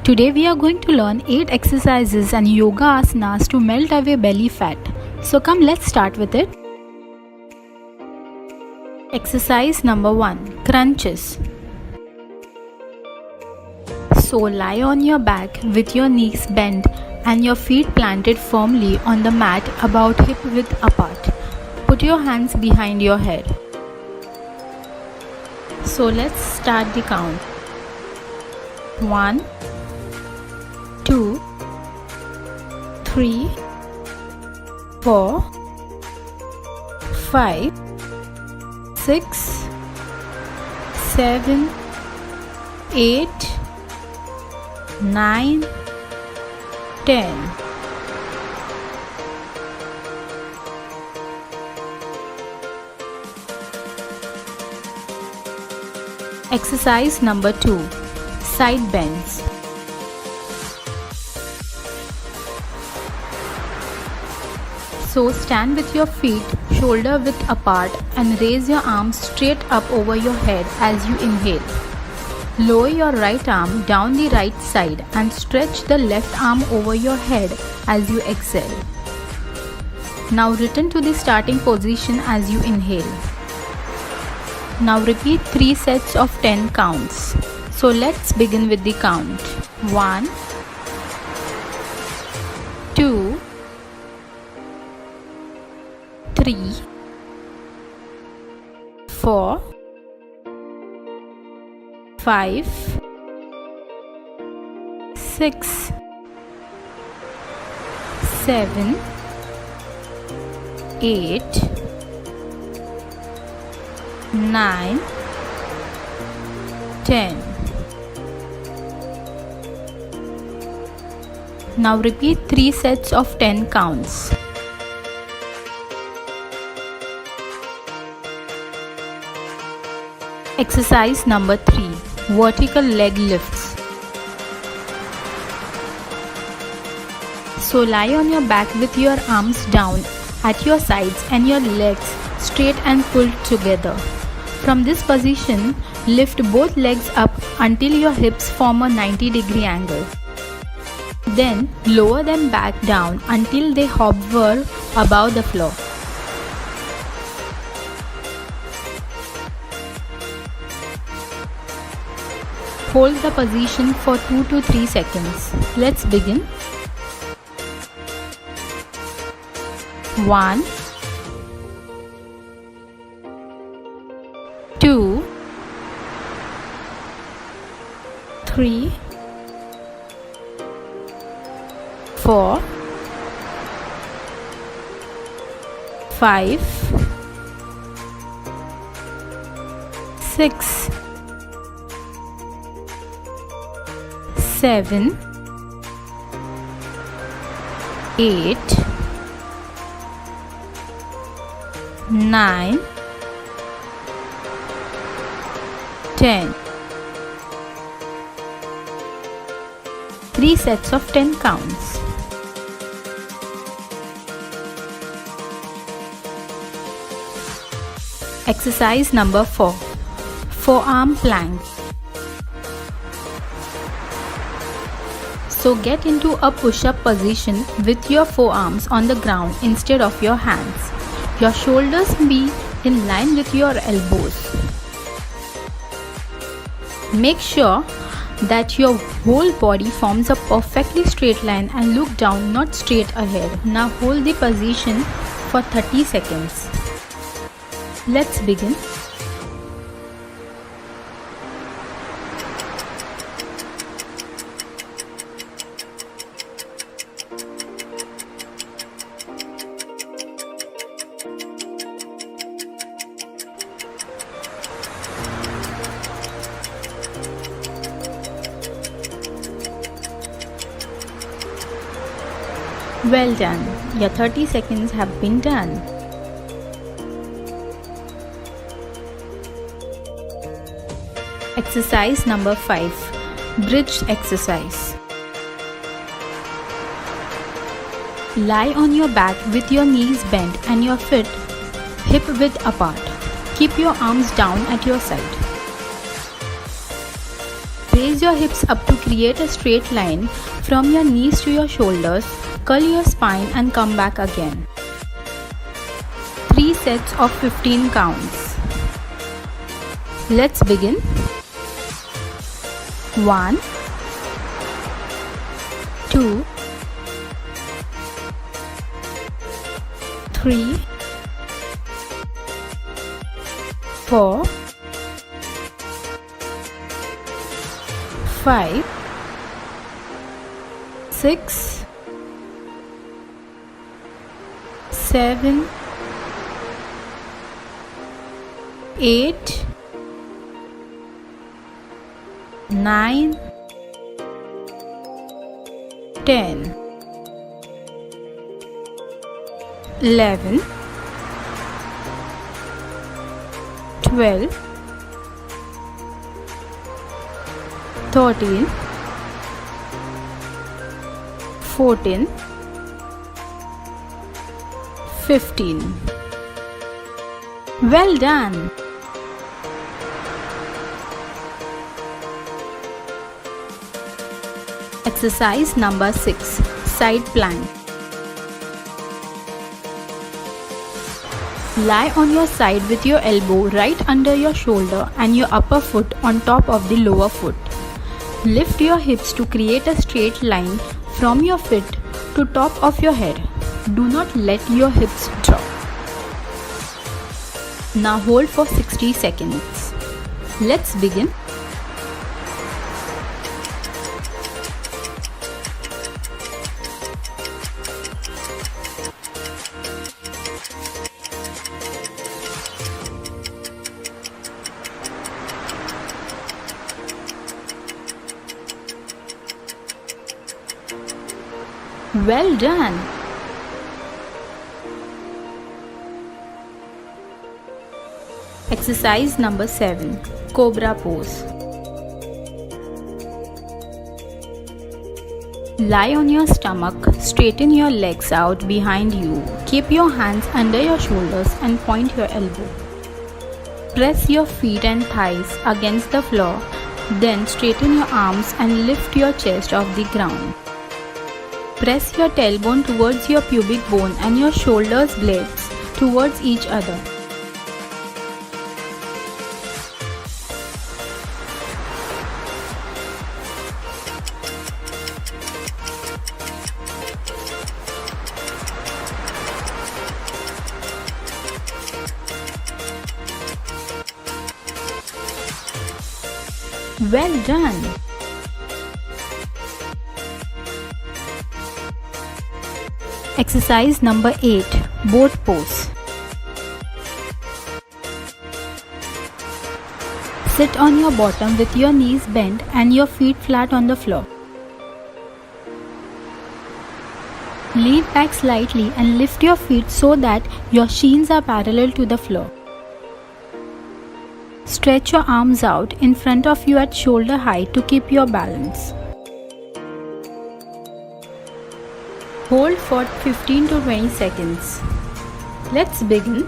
Today we are going to learn 8 exercises and yoga asanas to melt away belly fat. So come, let's start with it. Exercise number 1. Crunches. So lie on your back with your knees bent and your feet planted firmly on the mat about hip width apart. Put your hands behind your head. So let's start the count. 1, 2, 3, 4, 5, 6, 7, 8, 9, 10. Exercise number 2. Side bends. So stand with your feet shoulder width apart and raise your arms straight up over your head as you inhale. Lower your right arm down the right side and stretch the left arm over your head as you exhale. Now return to the starting position as you inhale. Now repeat 3 sets of 10 counts. So let's begin with the count. 1, 2, 3, 4, 5, 6, 7, 8, 9, 10. Now repeat 3 sets of 10 counts. Exercise number 3. Vertical leg lifts. So lie on your back with your arms down at your sides and your legs straight and pulled together. From this position, lift both legs up until your hips form a 90-degree angle. Then lower them back down until they hover above the floor. Hold the position for 2 to 3 seconds. Let's begin. 1, 2, 3, 4, 5, 6, 7, 8, 9, 10. 3 sets of 10 counts. Exercise number 4. Forearm plank. So get into a push-up position with your forearms on the ground instead of your hands. Your shoulders be in line with your elbows. Make sure that your whole body forms a perfectly straight line and look down, not straight ahead. Now hold the position for 30 seconds. Let's begin. Well done. Your 30 seconds have been done. Exercise number 5. Bridge exercise. Lie on your back with your knees bent and your feet hip width apart. Keep your arms down at your side. Raise your hips up to create a straight line from your knees to your shoulders. Curl your spine and come back again. 3 sets of 15 counts. Let's begin. 1, 2, 3, 4, 5, 6, 7, 8, 9, 10, 11, 12, 13, 14, 15. Well done! Exercise number 6. Side plank. Lie on your side with your elbow right under your shoulder and your upper foot on top of the lower foot. Lift your hips to create a straight line from your feet to top of your head. Do not let your hips drop. Now hold for 60 seconds. Let's begin. Well done! Exercise number 7. Cobra pose. Lie on your stomach, straighten your legs out behind you. Keep your hands under your shoulders and point your elbow. Press your feet and thighs against the floor, then straighten your arms and lift your chest off the ground. Press your tailbone towards your pubic bone and your shoulders blades towards each other. Well done! Exercise number 8. Boat pose. Sit on your bottom with your knees bent and your feet flat on the floor. Lean back slightly and lift your feet so that your shins are parallel to the floor. Stretch your arms out in front of you at shoulder height to keep your balance. Hold for 15 to 20 seconds. Let's begin.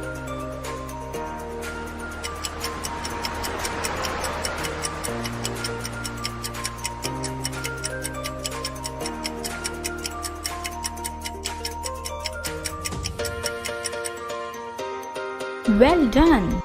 Well done!